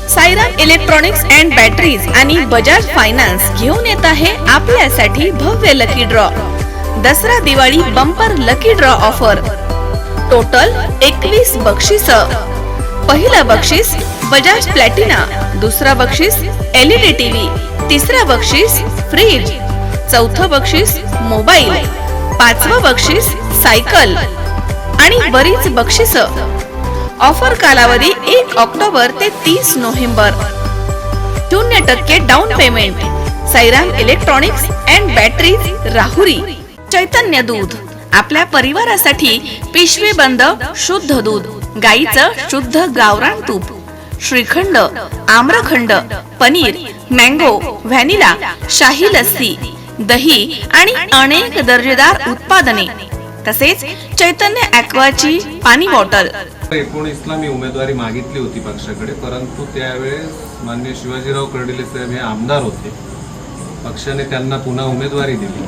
Sairam electronics and batteries आणि Bajaj finance घेऊन येत आहे आपल्यासाठी भव्य lucky draw. Dussehra Diwali bumper lucky draw offer. Total 21 बक्षीस. पहिला बक्षीस बजाज प्लॅटिना, दुसरा बक्षीस LED टीव्ही, तिसरा बक्षीस फ्रीज, चौथं बक्षीस मोबाईल, पाचवं बक्षीस सायकल आणि बरीच बक्षीस. ऑफर कालावधी 1 ऑक्टोबर ते 30 November. 0% down payment. Sairam electronics and batteries, Rahuri. Chaitanya दूध आपल्या परिवारासाठी पिशवी बंद शुद्ध दूध, गाईचं शुद्ध गावरान तूप, श्रीखंड, आम्रखंड, पनीर, मँगो, व्हॅनिला, शाही लस्सी, दही आणि अनेक दर्जेदार उत्पादने. तसेच चैतन्य ॲक्वाची पाणी बॉटल. 19ला मी उमेदवारी मागितली होती पक्षाकडे, परंतु त्यावेळेस माननीय शिवाजीराव कर्डिले साहेब हे आमदार होते. पक्षाने त्यांना पुन्हा उमेदवारी दिली.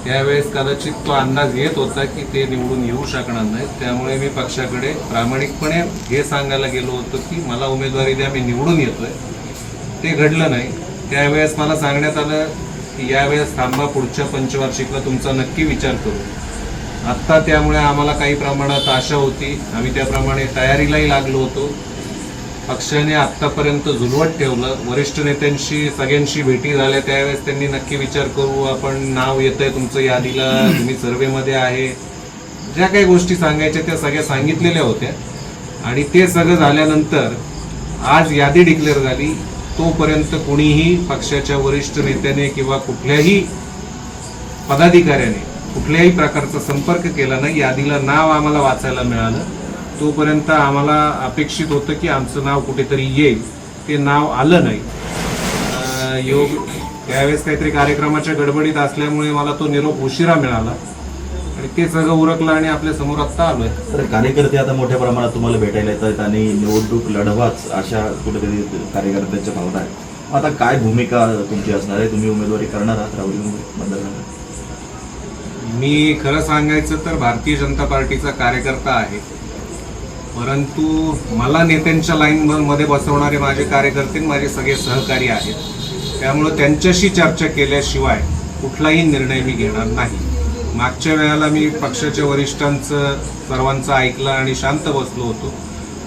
त्यावेळेस कदाचित तो अंदाज येत होता की ते निवडून येऊ शकणार नाहीत. त्यामुळे मी पक्षाकडे प्रामाणिकपणे हे सांगायला गेलो होतो की मला उमेदवारी द्या, मी निवडून येतोय. ते घडलं नाही. त्यावेळेस मला सांगण्यात आलं की यावेळेस थांबा, पुढच्या पंचवार्षिकला तुमचा नक्की विचार करू. आत्ता त्यामुळे आम्हाला काही प्रमाणात आशा होती. आम्ही त्याप्रमाणे तयारीलाही लागलो होतो. पक्षाने आत्तापर्यंत झुलवत ठेवलं. वरिष्ठ नेत्यांशी सगळ्यांशी भेटी झाल्या. त्यावेळेस त्यांनी नक्की विचार करू, आपण नाव येतंय तुमचं यादीला, तुम्ही सर्वेमध्ये आहे, ज्या काही गोष्टी सांगायच्या त्या सगळ्या सांगितलेल्या होत्या. आणि ते सगळं झाल्यानंतर आज यादी डिक्लेअर झाली. तोपर्यंत कुणीही पक्षाच्या वरिष्ठ नेत्याने किंवा कुठल्याही पदाधिकाऱ्याने कुठल्याही प्रकारचा संपर्क केला नाही. यादीला नाव आम्हाला वाचायला मिळालं. तोपर्यंत आम्हाला अपेक्षित होतं की आमचं नाव कुठेतरी येईल. ते नाव आलं नाही. योग त्यावेळेस काहीतरी कार्यक्रमाच्या गडबडीत असल्यामुळे मला तो निरोप उशिरा मिळाला आणि ते सगळं उरकलं आणि आपल्या समोर आत्ता आलोय. तर कार्यकर्ते आता मोठ्या प्रमाणात तुम्हाला भेटायला येतात आणि निवडणूक लढवाच अशा कुठेतरी कार्यकर्त्यांच्या भावना आहेत. आता काय भूमिका तुमची असणार आहे? तुम्ही उमेदवारी करणार आहात राहुरी मतदारसंघात? मी खरं सांगायचं तर भारतीय जनता पार्टीचा कार्यकर्ता आहे, परंतु मला नेत्यांच्या लाईनमध्ये बसवणारे माझे कार्यकर्ते माझे सगळे सहकारी आहेत. त्यामुळं त्यांच्याशी चर्चा केल्याशिवाय कुठलाही निर्णय मी घेणार नाही. मागच्या वेळेला मी पक्षाच्या वरिष्ठांचं सर्वांचं ऐकलं आणि शांत बसलो होतो,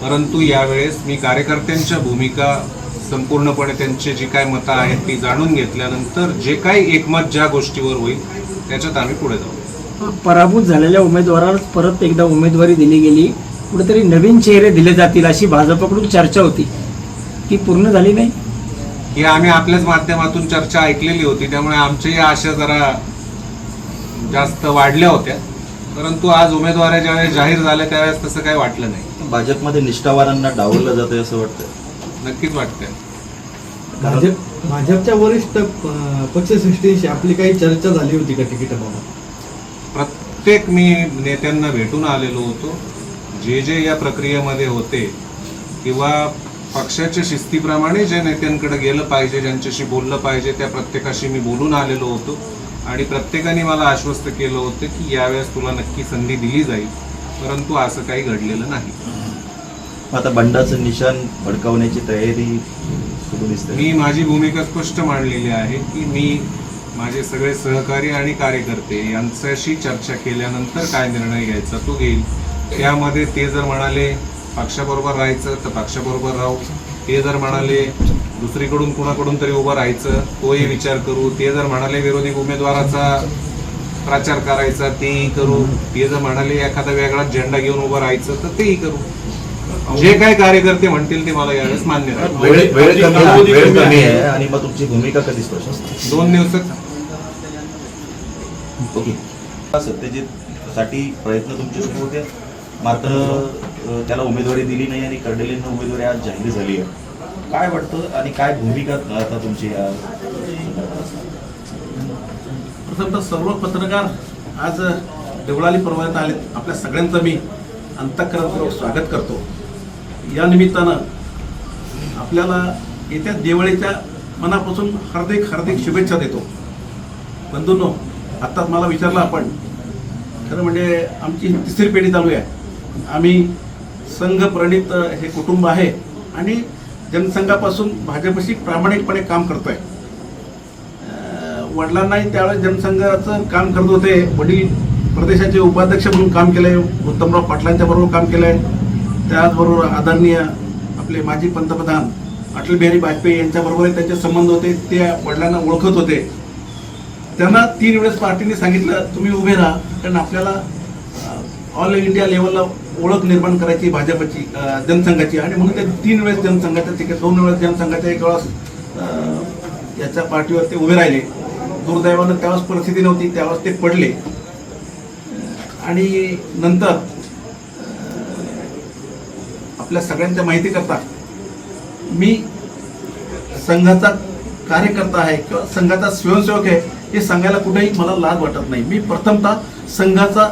परंतु यावेळेस मी कार्यकर्त्यांच्या भूमिका संपूर्णपणे त्यांची जी काय मतं आहेत ती जाणून घेतल्यानंतर जे काही एकमत ज्या गोष्टीवर होईल त्याच्यात आम्ही पुढे जाऊ. पराभूत झालेल्या उमेदवाराला परत एकदा उमेदवारी दिली गेली. कुठेतरी नवीन चेहरे दिले जातील अशी भाजपकडून चर्चा होती, ती पूर्ण झाली नाही. ही आम्ही आपल्याच माध्यमातून चर्चा ऐकलेली होती, त्यामुळे आमच्याही आशा जरा जास्त वाढल्या होत्या. परंतु आज उमेदवार ज्यावेळेस जाहीर झाल्या त्यावेळेस तसं काही वाटलं नाही. भाजपमध्ये निष्ठावानांना डावललं जातंय असं वाटतं? नक्कीच वाटतंय. भाजपच्या वरिष्ठ पक्षश्रेष्ठींशी आपली काही चर्चा झाली होती का तिकिटाबाबत? प्रत्येक मी नेत्यांना भेटून आलेलो होतो. जे जे या प्रक्रियेमध्ये होते किंवा पक्षाच्या शिस्तीप्रमाणे जे नेत्यांकडे गेलं पाहिजे, ज्यांच्याशी बोललं पाहिजे, त्या प्रत्येकाशी मी बोलून आलेलो होतो आणि प्रत्येकाने मला आश्वस्त केलं होतं की यावेळेस तुला नक्की संधी दिली जाईल. परंतु असं काही घडलेलं नाही. आता बंडाचं निशाण भडकावण्याची तयारी सुरू दिसते. मी माझी भूमिका स्पष्ट मांडलेली आहे की मी माझे सगळे सहकारी आणि कार्यकर्ते यांच्याशी चर्चा केल्यानंतर काय निर्णय घ्यायचा तो घेईल. त्यामध्ये ते जर म्हणाले पक्षाबरोबर राहायचं तर पक्षाबरोबर राहू. ते जर म्हणाले दुसरीकडून कुणाकडून तरी उभं राहायचं तोही विचार करू. ते जर म्हणाले विरोधी उमेदवाराचा प्रचार करायचा तेही करू. ते जर म्हणाले एखादा वेगळाच झेंडा घेऊन उभं राहायचं तर तेही करू. जे काही कार्यकर्ते म्हणतील ते मला यावेळेस मान्य वेळ कमी आहे आणि मग तुमची भूमिका कधी स्पष्ट? 2 दिवसात. ओके. सत्यजितसाठी प्रयत्न तुमचे सुरू होते, मात्र त्याला उमेदवारी दिली नाही आणि कर्डिलेंना उमेदवारी आज जाहीर झाली आहे. काय वाटतं आणि काय भूमिका आता तुमची? प्रथमतः सर्व पत्रकार आज देवळाली पर्वतात आले. आपल्या सगळ्यांचं मी अंतःकरणपूर्वक स्वागत करतो. या निमित्तानं आपल्याला येत्या दिवाळीच्या मनापासून हार्दिक हार्दिक शुभेच्छा देतो. बंधूंनो, आत्ताच मला विचारलं आपण, खरं म्हणजे आमची 3री पिढी चालू आहे. आम्ही संघ प्रणित हे कुटुंब आहे आणि जनसंघापासून भाजपशी प्रामाणिकपणे काम करतोय. वडिलांनाही त्यावेळेस जनसंघाचं काम करत होते. वडील प्रदेशाचे उपाध्यक्ष म्हणून काम केलंय, उत्तमराव पाटलांच्या बरोबर काम केलंय. त्याचबरोबर आदरणीय आपले माजी पंतप्रधान अटल बिहारी वाजपेयी यांच्याबरोबर त्यांचे संबंध होते. ते वडिलांना ओळखत होते. त्यांना 3 वेळेस पार्टीने सांगितलं तुम्ही उभे राहा, कारण आपल्याला ऑल इंडिया लेवलला ओळख निर्माण करायची भाजपची जनसंघाची. आणि म्हणून ते 3 वेळेस जनसंघाच्या तिकीट, 2 वेळेस जनसंघाच्या, 1 वेळेस याच्या पार्टीवर ते उभे राहिले. दुर्दैवानं त्यावेळेस परिस्थिती नव्हती, त्यावेळेस ते पडले. आणि नंतर आपल्या सगळ्यांच्या माहिती करता मी संघाचा कार्यकर्ता आहे किंवा संघाचा स्वयंसेवक आहे हे सांगायला कुठेही मला लाज वाटत नाही. मी प्रथमतः संघाचा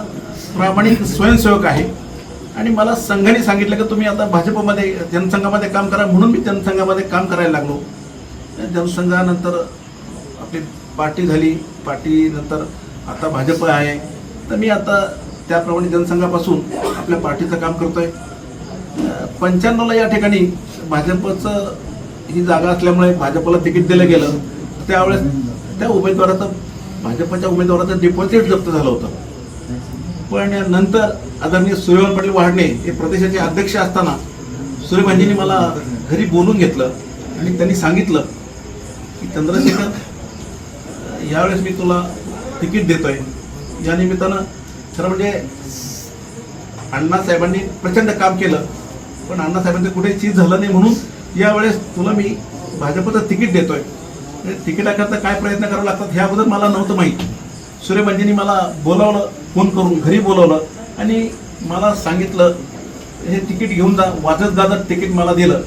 प्रामाणिक स्वयंसेवक आहे. आणि मला संघाने सांगितलं की तुम्ही आता भाजपमध्ये जनसंघामध्ये काम करा, म्हणून मी जनसंघामध्ये काम करायला लागलो. जनसंघानंतर आपली पार्टी झाली, पार्टीनंतर आता भाजप आहे. तर मी आता त्याप्रमाणे जनसंघापासून आपल्या पार्टीचं काम करतोय. 95ला या ठिकाणी भाजपचं ही जागा असल्यामुळे भाजपला तिकीट दिलं गेलं. त्यावेळेस त्या उमेदवाराचं, भाजपच्या उमेदवाराचं डिपॉझिट जप्त झालं होतं. पण नंतर आदरणीय सूर्यकांत पाटील वहाडणे हे प्रदेशाचे अध्यक्ष असताना सूर्यभांजींनी मला घरी बोलून घेतलं आणि त्यांनी सांगितलं की चंद्रशेखर, यावेळेस मी तुला तिकीट देतोय. या निमित्तानं खरं म्हणजे अण्णासाहेबांनी प्रचंड काम केलं, पण अण्णासाहेबांचं कुठे चीज झालं नाही, म्हणून यावेळेस तुला मी भाजपचं तिकीट देतोय. तिकिटाकरता काय प्रयत्न करावे लागतात हे अगोदर मला नव्हतं माहीत. सूर्यभांजींनी मला बोलावलं, फोन करून घरी बोलावलं आणि मला सांगितलं हे तिकीट घेऊन जा. वाजत गाजत तिकीट मला दिलं.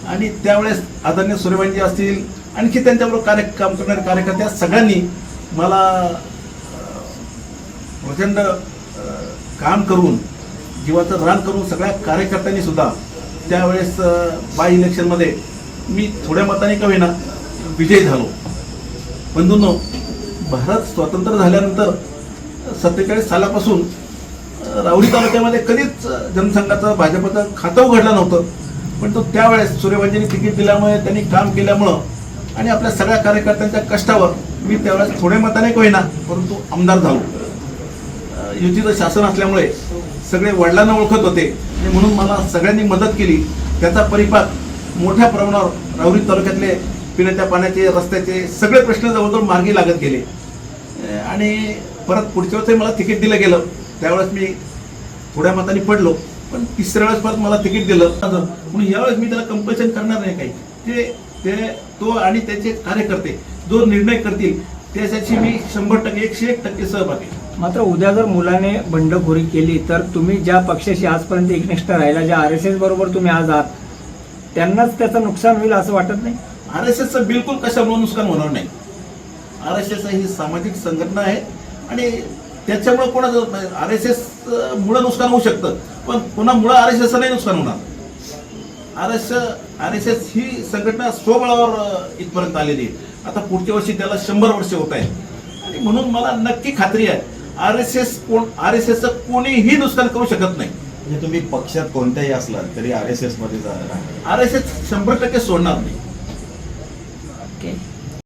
आणि त्यावेळेस आदरणीय सूर्यभांजी असतील, आणखी त्यांच्याबरोबर काम करणारे कार्यकर्ते सगळ्यांनी मला प्रचंड काम करून, जीवाचं रान करून, सगळ्या कार्यकर्त्यांनी सुद्धा त्यावेळेस बाय इलेक्शनमध्ये मी थोड्या मताने का होईना विजयी झालो. बंधूंनो, भारत स्वतंत्र झाल्यानंतर 47 सालापासून राहुरी तालुक्यामध्ये कधीच जनसंघाचं भाजपचं खातं उघडलं नव्हतं. पण तो त्यावेळेस सूर्यभांजींनी तिकीट दिल्यामुळे, त्यांनी काम केल्यामुळं आणि आपल्या सगळ्या कार्यकर्त्यांच्या कष्टावर मी त्यावेळेस थोड्या मताने का होईना परंतु आमदार झालो. युतीचं शासन असल्यामुळे सगळे वडिलांना ओळखत होते आणि म्हणून मला सगळ्यांनी मदत केली. त्याचा परिपाक मोठ्या प्रमाणावर राहुरी तालुक्यातले पिण्याच्या पाण्याचे, रस्त्याचे सगळे प्रश्न जवळजवळ मार्गी लागत गेले. आणि परत पुढच्या वेळेस मला तिकीट दिलं गेलं. त्यावेळेस मी थोड्या मताने पडलो, पण 3ऱ्या वेळेस परत मला तिकीट दिलं. म्हणून यावेळेस मी त्याला कंपल्शन करणार नाही काही. तो आणि त्याचे कार्यकर्ते जो निर्णय करतील त्याच्याशी मी 100%, 101% सहभागी. मात्र उद्या जर मुलाने बंडखोरी केली तर तुम्ही ज्या पक्षाशी आजपर्यंत एकनिष्ठ राहिला, ज्या RSS बरोबर तुम्ही आज आहात, त्यांनाच त्याचं नुकसान होईल असं वाटत नाही? RSSचं बिलकुल कशामुळे नुकसान होणार नाही. RSS ही सामाजिक संघटना आहे आणि त्याच्यामुळे कोणाचं RSS मुळे नुकसान होऊ शकतं, पण पुन्हा RSS नाही नुकसान होणार. RSS ही संघटना स्वबळावर इथपर्यंत आलेली आहे. आता पुढच्या वर्षी त्याला 100 वर्ष होत आहे. आणि म्हणून मला नक्की खात्री आहे RSSचं कोणीही नुकसान करू शकत नाही. म्हणजे तुम्ही पक्षात कोणत्याही असला तरी RSS मध्ये RSS 100% सोडणार नाही. ओके.